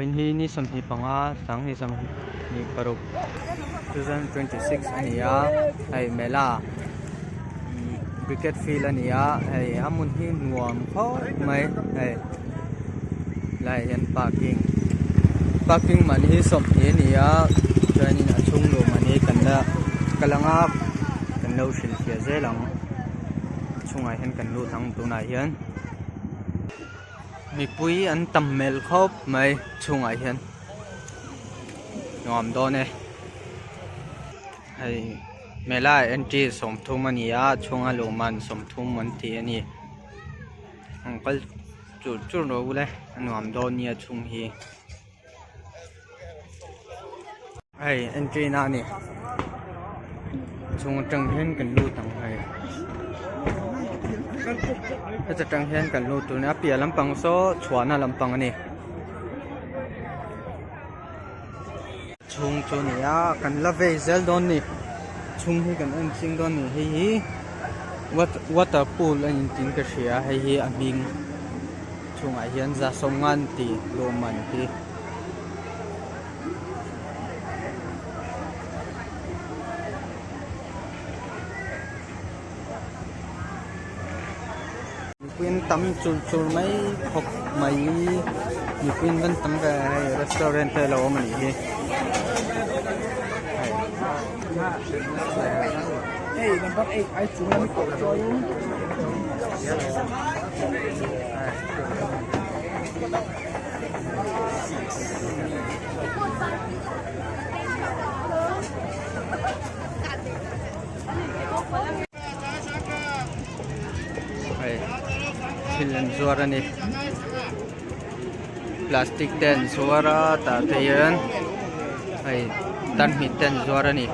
วันที่นี่สมทีปังอาสังที่สมนี่ปรุก2026อันนี้ไอ้เมล่าวิกเก็ตฟิลอันนี้ไอ้อามุนที่นวมเขาไม่ไอ้ไล่ยันปาร์กิ้งมันที่สมทีนี่จอยนี่นะช่วงลมมันนี่กันละกำลังกันเราสิลเสียเจลังช่วงไอ้เห็นกันรู้ทั้งตัวไหนเห็นมีปุ้ยอันตั้มเมลครบไหมช่วงไอ้เห็นงอมโดนเนี่ยไอ้เมล่าเอ็นจีสมทุมมันนี่ช่วงอารมณ์มันสมทุมมันที่นี่ก็จุดรู้เลยงอมโดนเนี่ยช่วงที่ไอ้เอ็นจีน่านี่ช่วงจังเห็นกันรู้ทั้งไอ้ก็จะจังเห็นกันรู้ตัวนี้เปียลำปังโซ่ชวนน่ะลำปังนี่ช่วงนี้กันละเวเซลโดนนี่ช่วงที่กันอันจริงโดนนี่ให้วัดปูลอันจริงก็เสียให้อาบิงช่วงไอ้เห็นจะส่งงานตีโรมันตีquyền tắm chul mấy hộp mấy nhiều quyền vẫn tắm về restaurant lâu mà nhỉ hey number 8 ai chung nó có rồi Hilan suara ni plastik dan suara tak tayan ay tanhit dan suara ni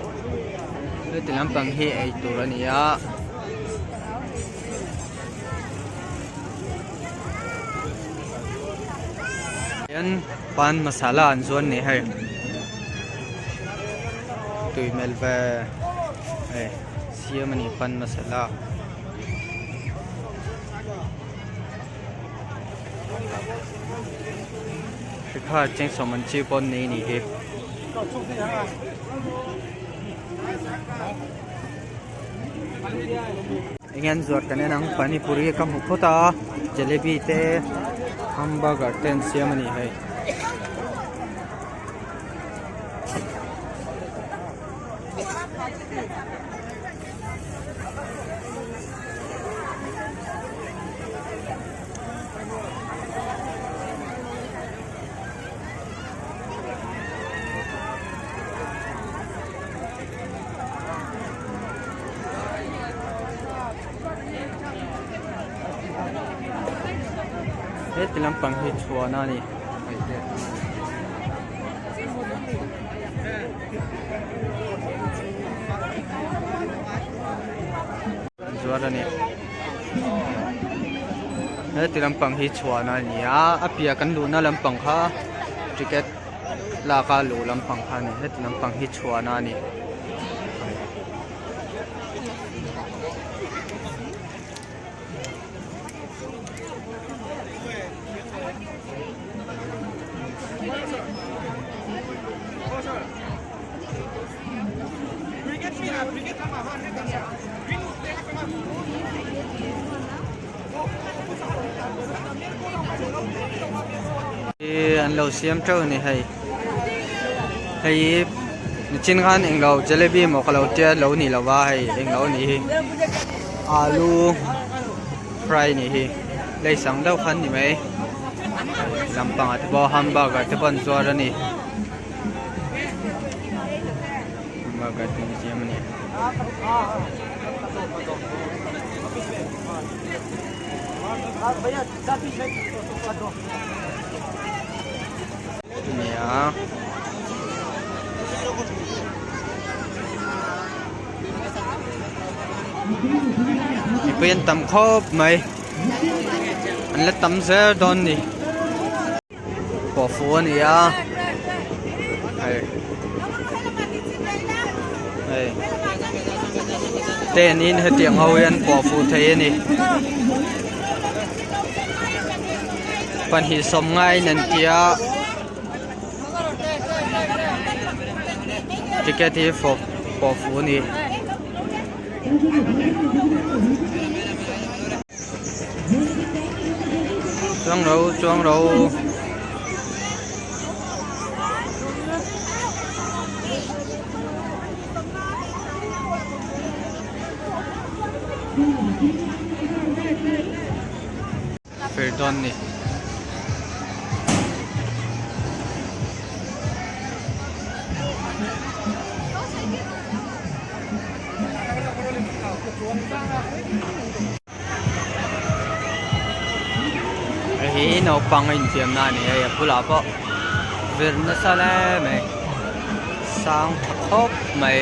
itu lampang hi ay turun ni ya yan pan masala an suan ni hay tui melva ay siya mani pan masalaข้าเจ้งสมันชื่อบนนี้นี่เองงั้นจวดกันเนี่ยนังปานิปุรีกับหุบตาเจลบีเต้ฮัมเบอร์เกอร์เต้นเสียมันนี่ให้ที่ลำปังฮิชัวน่านี่ชัวนี่ที่ลำปังฮิชัวน่านี่อาเปียกันดูน่าลำปังค่ะจิกเก็ตลากาลูลำปังค่ะนี่ที่ลำปังฮิชัวน่านี่อันเราเสียมเจ้านี่ให้ชิ้นงานเองเราเจลบี้หมกเราเจเรานี่เราว่าให้เองเรานี่อาลูฟรายนี่เลยสั่งเล่าคันนี่ไหมลำปังที่บ่ฮัมเบอร์เกอร์ที่บนซัวร์นี่ฮัมเบอร์เกอร์ที่นี่เสียมันนี่เนี่ยมีเปลี่ยนตำครบไหมอันละตำเสือโดนนี่ปอฟูนี่เต้นี่เตียงเอายันปอฟูเทนี่ปัญหาสมง่ายนั่นเกีย ticket hi for fu ni chuang rau Perdón ni hi no pang in tiam na ni ya pula po vir na sale mai sang thop mai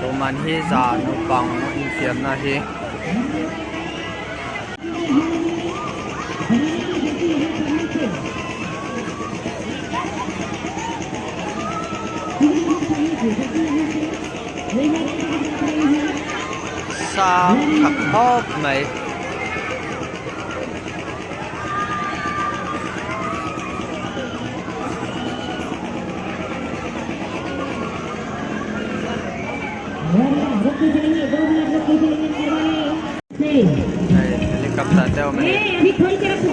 to man hi za no pang in tiam na hi sang thop mai helicopter teo में अभी खोल के रखो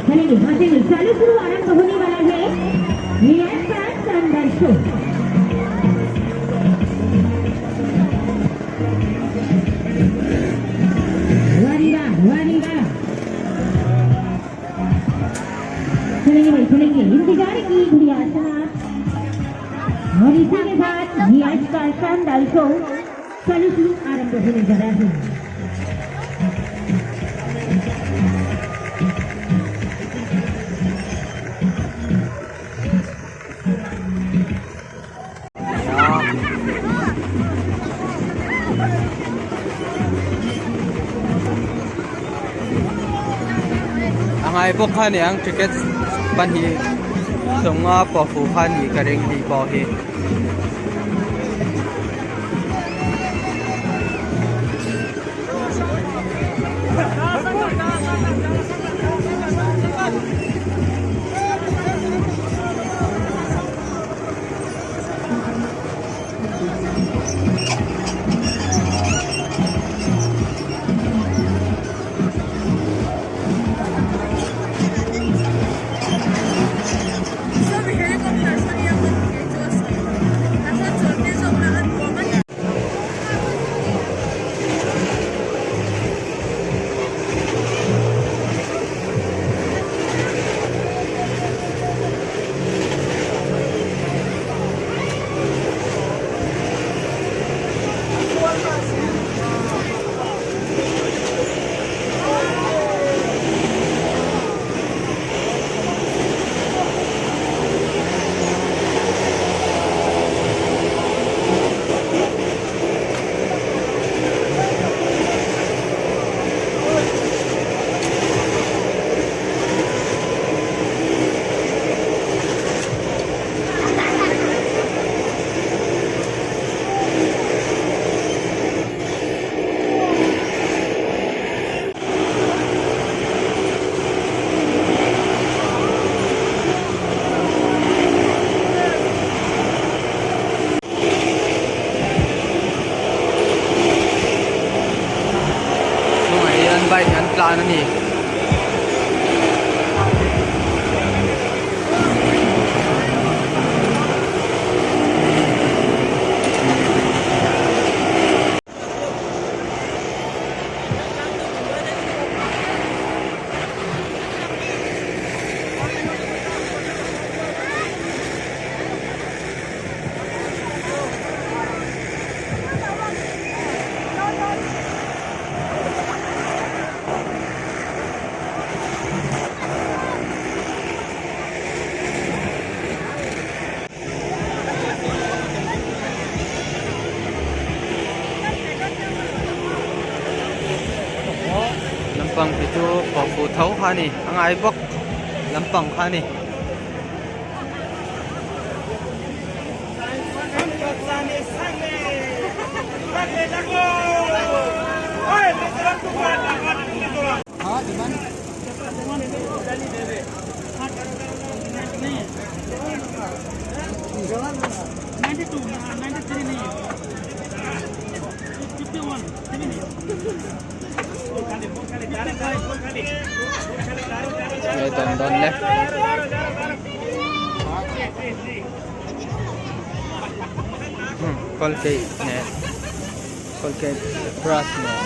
चलेंगे भागेंगे चालू शुरू आरंभ होने वाला है शानदार शो चलेंगे इंतजार की गुड़िया और इसी के साथ ये आज का शानदार शो चालू शुरू आरंभ होने जा रहा है ai bốc khan ni ang ticket ban hi songa po fu khan ni kareng hi bo hi plan ni lampang itu po fu thau ha ni angai bok lampang ka ni. Don left. Colgate net. Colgate brush net.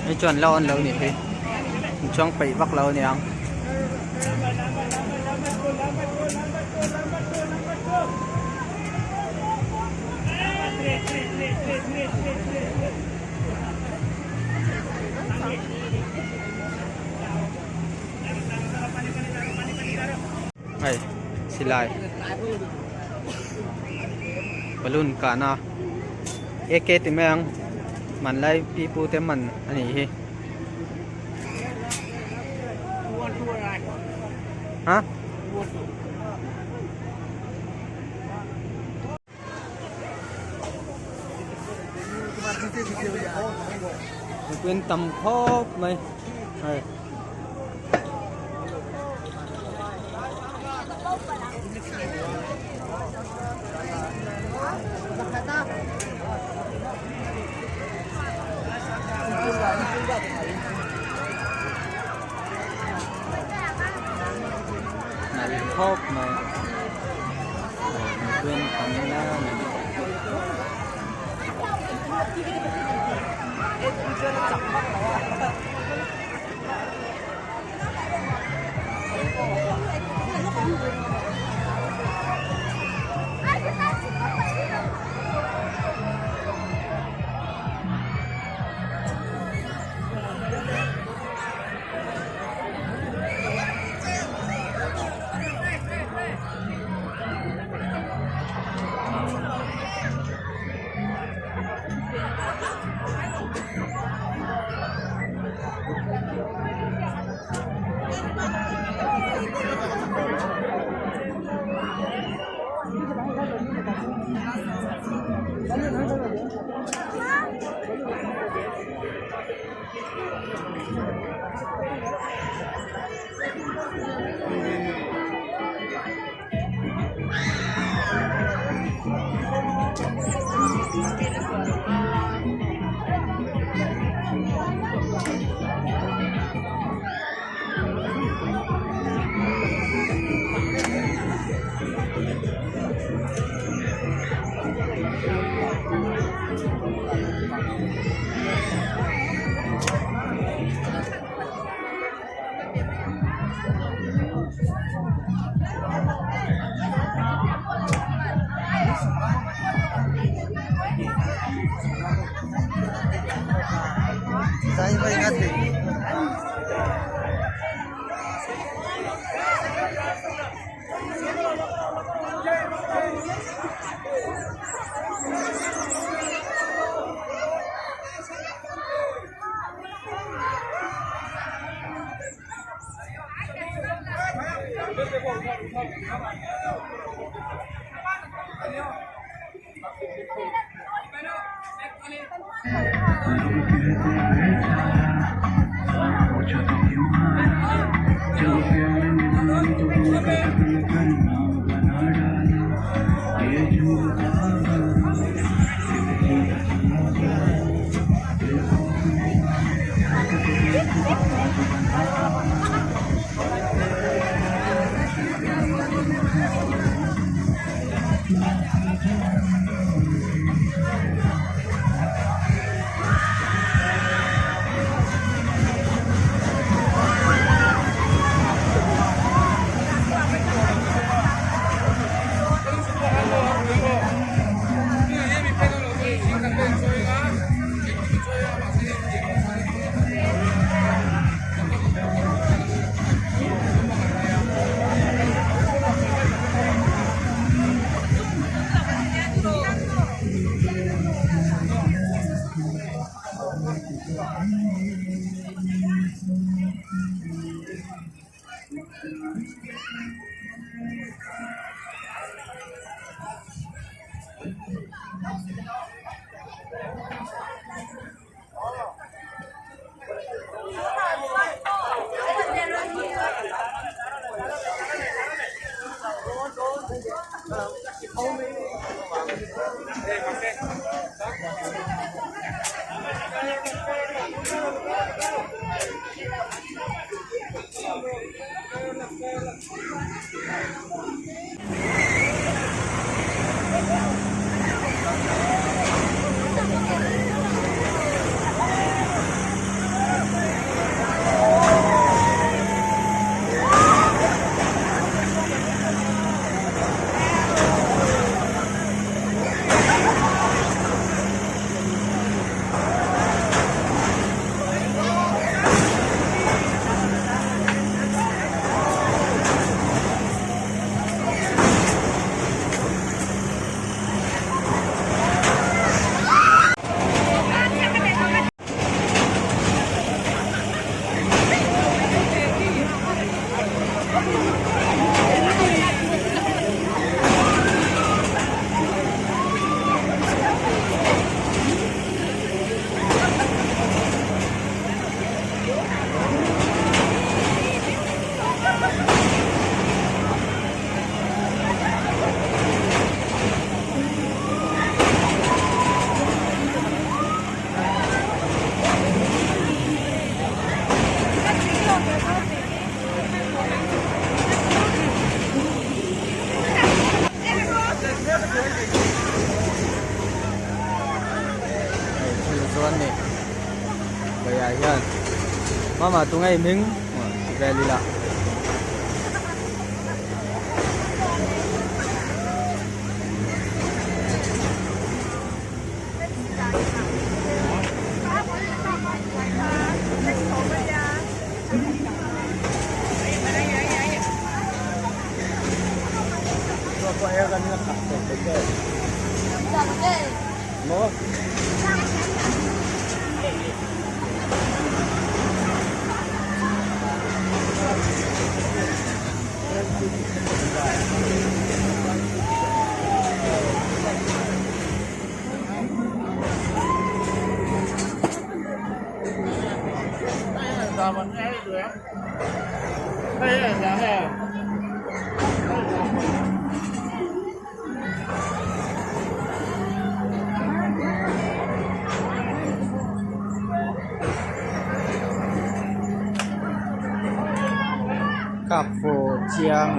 Cái chuẩn lâu lâu nhỉ thế. Trong bị bắt lâu nhỉ anh. Ay, silay. Balloon ka na. Eke timang manlay pipu teman ani he. Ha? Quên tầm khóc mày. Ay. Khóc mày. Quên camera mày. nih kayak yan mama tungai ming rally la Mo kawp chiang